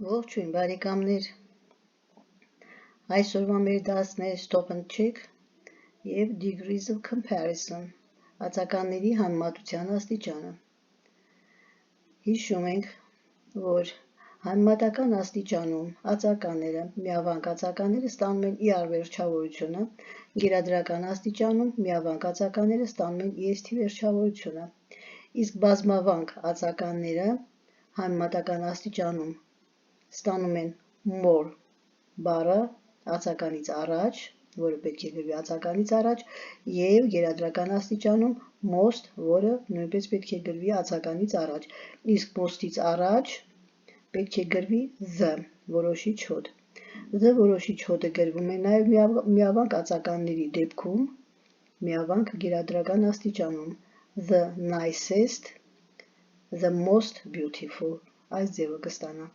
Ողջույն բարեկամներ, այսօրվա մեր դասն է Stop and Check և Degrees of Comparison, ածականների համեմատության աստիճանը։ Հիշում ենք, որ համեմատական աստիճանում ածականները, միավանկ ածականները ստանում են ER վերջավորությունը, գերադրական աստիճանում միավանկ ածականները ստանում են EST վերջավորությունը, իսկ բազմավանկ ածականները համեմատական աստիճանում ստանում են more բառը ածականից առաջ, որը պետք է գրվի ածականից առաջ, և գերադրական աստիճանում most, որը նույնպես պետք է գրվի ածականից առաջ, իսկ most-ից առաջ պետք է գրվի the որոշիչ հոդ։ The որոշիչ հոդը գրվում է նաև միավանկ ածականների դեպքում, միավանկ գերադրական աստիճանում the nicest, the most beautiful, այս ձևը կստանա։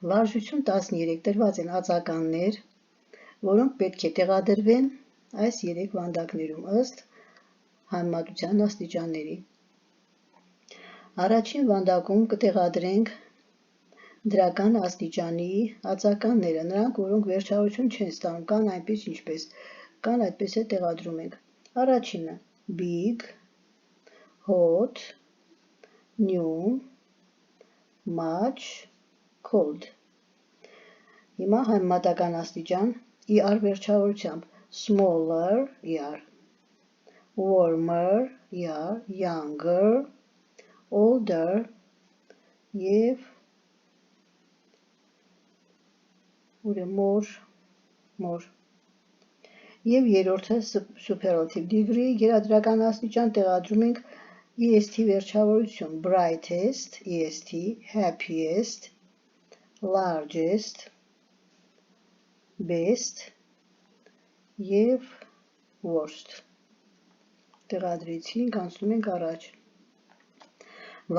Վարժություն 13 տրված են ածականներ, որոնք պետք է տեղադրվեն այս 3 վանդակներում ըստ համեմատության աստիճանների։ Առաջին վանդակում կտեղադրենք դրական աստիճանի ածականները, նրանք, որոնք վերջավորություն չեն ստանում, կան այնպես ինչպես, կան այդպես է տեղադրում ենք։ Առաջինը big, hot, new, much, cold։ Հիմա համեմատական աստիճան ER վերջավորությամբ smaller ER, warmer ER, younger, older և more և երրորդը superlative degree գերադրական աստիճան տեղադրում ենք EST վերջավորություն brightest EST, happiest, largest, best և worst։ Տեղադրեցինք, անցնում ենք առաջ։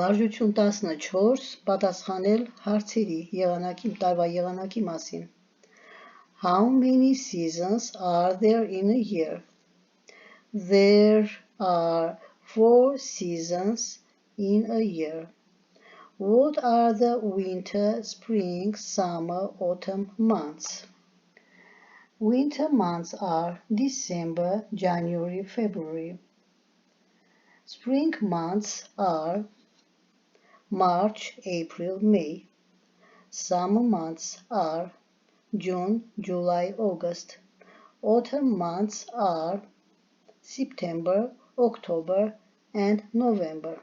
Վարժություն 14 պատասխանել հարցերի տարվա եղանակի մասին։ How many seasons are there in a year? There are 4 seasons in a year. What are the winter, spring, summer, autumn months? Winter months are December, January, February. Spring months are March, April, May. Summer months are June, July, August. Autumn months are September, October, and November.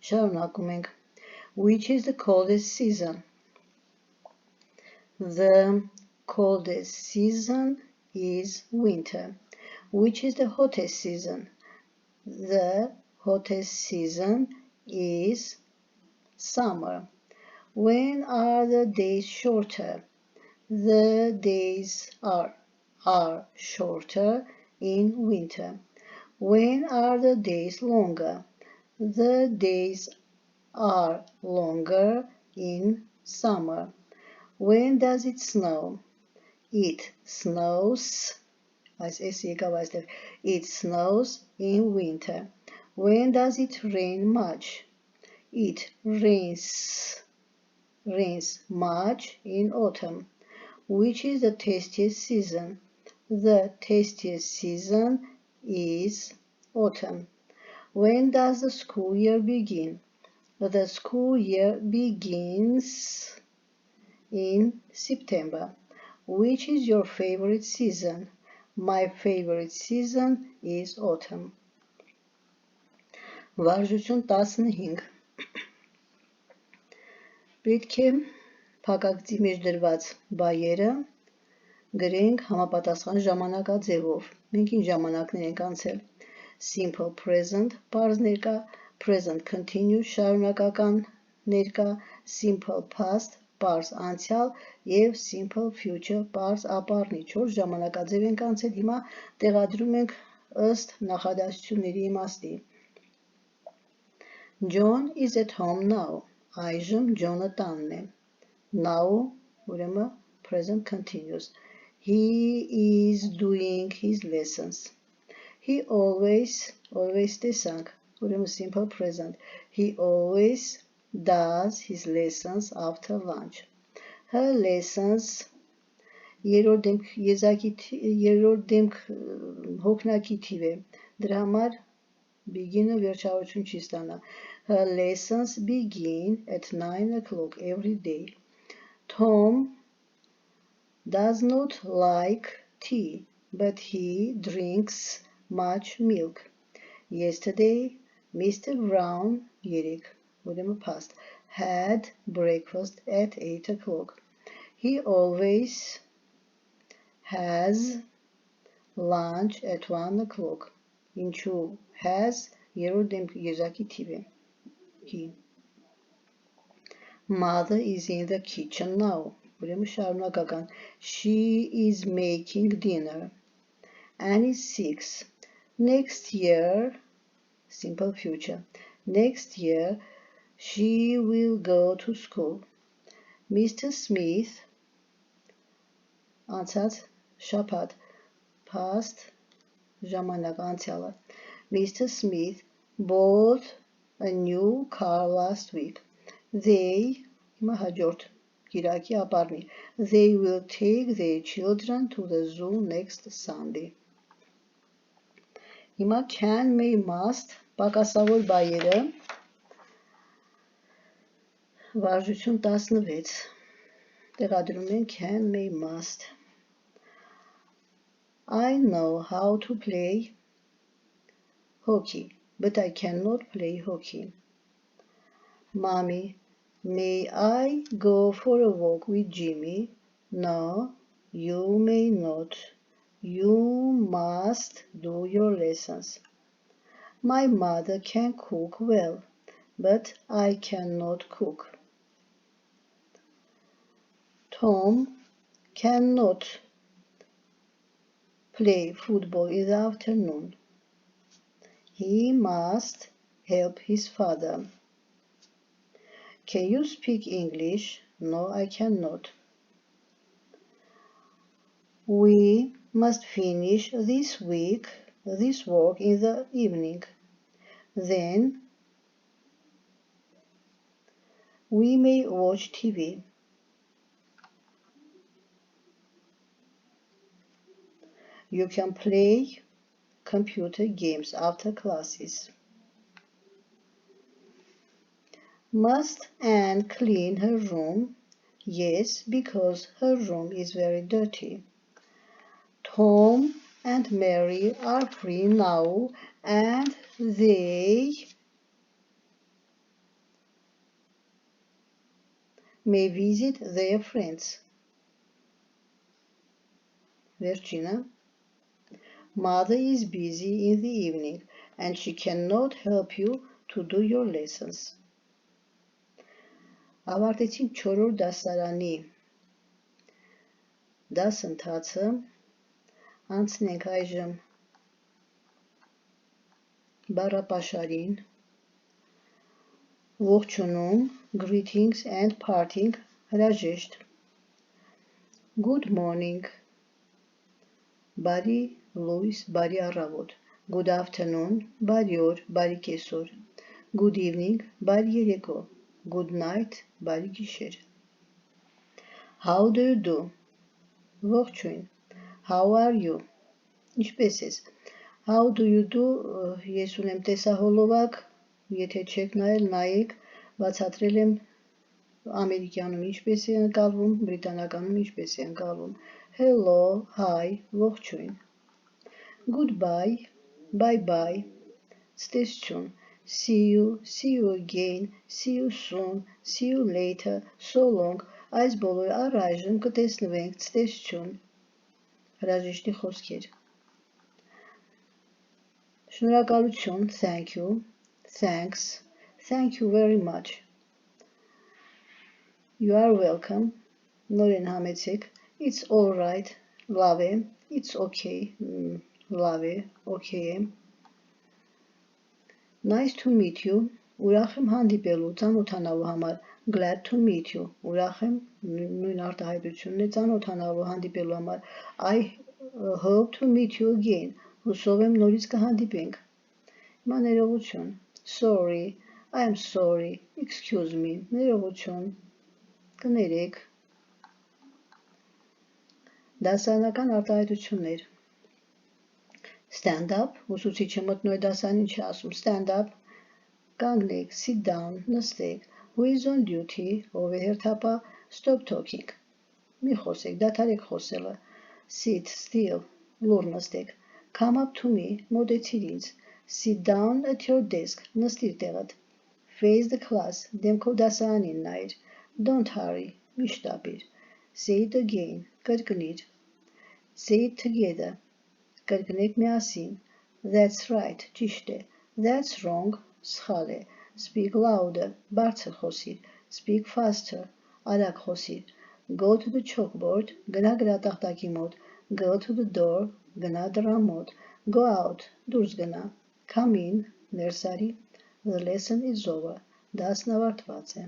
Շարունակում ենք. Which is the coldest season? The coldest season is winter. Which is the hottest season? The hottest season is summer. When are the days shorter? The days are shorter in winter. When are the days longer? The days are longer in summer. When does it snow? It snows in winter. When does it rain much? It rains much in autumn. Which is the tastiest season? The tastiest season is autumn. When does the school year begin? The school year begins in September. Which is your favorite season? My favorite season is autumn. Վարժություն 15 Պետք է փակագծի մեջ դրված բայերը գրենք համապատասխան ժամանակաձևով։ Մենք ինչ ժամանակներ ենք անցել։ Simple present, պարզ ներկա, present continuous, շարունակական ներկա, simple past, պարզ անցյալ և simple future, պարզ ապառնի։ 4 ժամանակաձև ենք անցել, հիմա տեղադրում ենք ըստ նախադասությունների իմաստի։ John is at home now. Այժմ John-ը տանն է։ Now, ուրեմն present continuous. He is doing his lessons. He always տեսանք, ուրեմն simple present. He always does his lessons after lunch. Her lessons երրորդ դեմք հոգնակի թիվ է, դրա համար begin-ը վերջավորություն չի ստանա. Her lessons begin at 9 o'clock every day. Tom does not like tea, but he drinks much milk. Yesterday, Mr. Brown, past, had breakfast at 8 o'clock. He always has lunch at 1 o'clock. Ինչու has երրորդ դեմք եզակի թիվ է. He. Mother is in the kitchen now. Ուրեմն շարունակական. She is making dinner. Annie is 6. Next year, simple future. Next year, she will go to school. Mr. Smith, անցած շաբաթ, past, ժամանակ, անցյալը. Mr. Smith bought a new car last week. They, հիմա հաջորդ, կիրակի ապարնի. They will take their children to the zoo next Sunday. Հիմա can, may, must, պակասավոր բայերը, վարժություն 16, տեղադրում են can, may, must. I know how to play hockey, but I cannot play hockey. Mommy, may I go for a walk with Jimmy? No, you may not. You must do your lessons. My mother can cook well, but I cannot cook. Tom cannot play football in the afternoon. He must help his father. Can you speak English? No, I cannot. We must finish this work in the evening. Then we may watch TV. You can play computer games after classes. Must Anne clean her room? Yes, because her room is very dirty. Tom and Mary are free now and they may visit their friends. Virginia. Mother is busy in the evening and she cannot help you to do your lessons. Ավարտեցինք 4-րդ դասարանի դասընթացը, անցնենք այժմ բառապաշարին, ողջունում, greetings and parting, հրաժեշտ. Good morning, բարի լույս, բարի առավոտ. Good afternoon, բարի օր, բարի կեսօր. Good evening, բարի երեկո. Good night, բարի գիշեր. How do you do? Ողջույն. How are you? Ինչպե՞ս ես? How do you do? Ես ունեմ տեսահոլովակ, եթե չեք նայել, նայեք, բացատրել եմ ամերիկյանում ինչպես է ընկալվում, բրիտանականում ինչպես է ընկալվում. Hello, hi, ողջույն. Goodbye, bye-bye, ստեսություն. See you again, see you soon, see you later, so long, այս բոլորը առայժմ կտեսնվենք, ցտեսություն, հրաժեշտի խոսքեր. Շնորհակալություն, thank you, thanks, thank you very much. You are welcome, նորեն համեցեք, it's all right, լավ է, it's okay, լավ է, okay է. Nice to meet you, ուրախ եմ հանդիպելու, ծանոթանալու համար, glad to meet you, ուրախ եմ, նույն արտահայտությունն է ծանոթանալու հանդիպելու համար, I hope to meet you again, հուսով եմ նորից կհանդիպենք. Հիմա ներողություն, sorry, I'm sorry, excuse me, ներողություն, կներեք։ Դասարանական արտահայտություններ։ Stand up, ուսուցիչը մտնող դասան ինչ է ասում, stand up, կանգնեք, sit down, նստեք, who is on duty, ով է հերթապահ, stop talking, մի խոսեք, դադարեք խոսելը, sit still, լուռ նստեք, come up to me, մոտեցիր ինձ, sit down at your desk, նստիր տեղդ, face the class, դեմքով դասարանին նայիր, don't hurry, մի շտապիր, say it again, կրկնիր, say it together, կրկնեք միասին, that's right, ճիշտ է, that's wrong, սխալ է, speak louder, բարձր խոսիր, speak faster, արագ խոսիր, go to the chalkboard, գնա գրատախտակի մոտ, go to the door, գնա դռան մոտ, go out, դուրս գնա, come in, ներս արի, the lesson is over, դասն ավարտված է։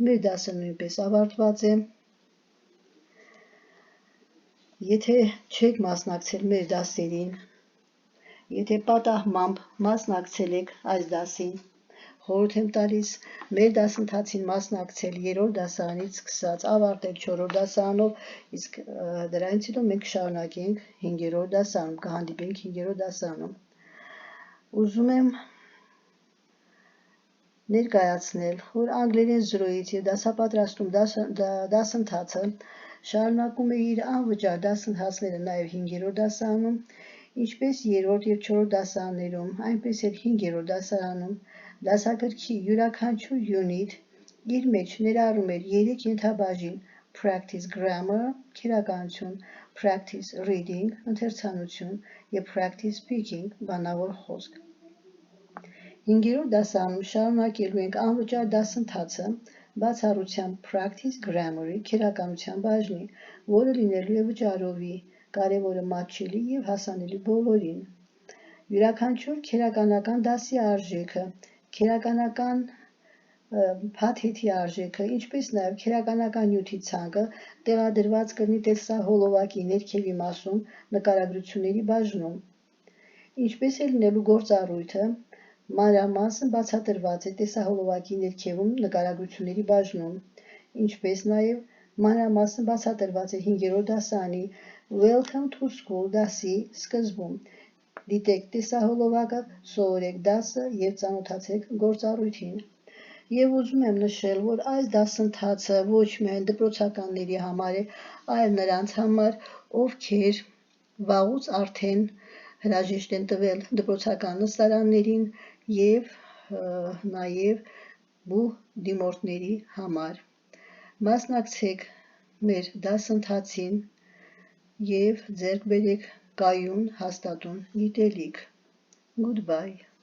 Մեր դասը նույնպես ավարտված է։ Եթե չեք մասնակցել մեր դասերին, եթե պատահմամբ մասնակցել եք այս դասին, խորհուրդ եմ տալիս մեր դասընթացին մասնակցել 3-րդ դասարանից սկսած, ավարտել 4-րդ դասարանով, իսկ դրանից հետո մենք կշարունակենք 5-րդ դասարանում, կհանդիպենք 5-րդ դասարանում։ Ուզում եմ ներկայացնել, որ անգլերեն 0-ից եւ դասապատրաստում դասընթացը շարունակում է իր անվճար դասընթացները նաև 5-րդ դասարանում, ինչպես 3-րդ եւ 4-րդ դասարաններում, այնպես էլ 5-րդ դասարանում, դասագրքի յուրաքանչյուր յունիտ իր մեջ ներառում էր 3 ենթաբաժին՝ practice grammar, քերականություն, practice reading, ընթերցանություն եւ practice speaking, բանավոր խոսք։ 5-րդ դասարանում շարունակելու ենք անվճար դասընթացը բացառությամբ practice grammar-ի քերականության բաժնի, որը լինելու է վճարովի, կարևորը մատչելի եւ հասանելի բոլորին։ Յուրաքանչյուր քերականական դասի արժեքը, քերականական փաթեթի արժեքը, ինչպես նաեւ քերականական նյութի ցանկը տեղադրված կլինի տեսահոլովակի ներքևի մասում նկարագրությունների բաժնում։ Ինչպես է լինելու գործառույթը, մանրամասն բացատրված է տեսահոլովակի ներքևում նկարագրությունների բաժնում, ինչպես նաև մանրամասն բացատրված է 5-րդ դասարանի Welcome to School դասի սկզբում։ Դիտեք տեսահոլովակը, սովորեք դասը եւ ծանոթացեք գործառույթին։ Եվ ուզում եմ նշել, որ այս դասընթացը ոչ միայն դպրոցականների համար է, այլ նրանց համար, ովքեր վաղուց արդեն հրաժեշտ են տվել դպրոցական նստարաններին եւ նաեւ բու դիմորդների համար։ Մասնակցեք մեր դասընթացին եւ ձեռք բերեք կայուն հաստատուն գիտելիք։ Goodbye.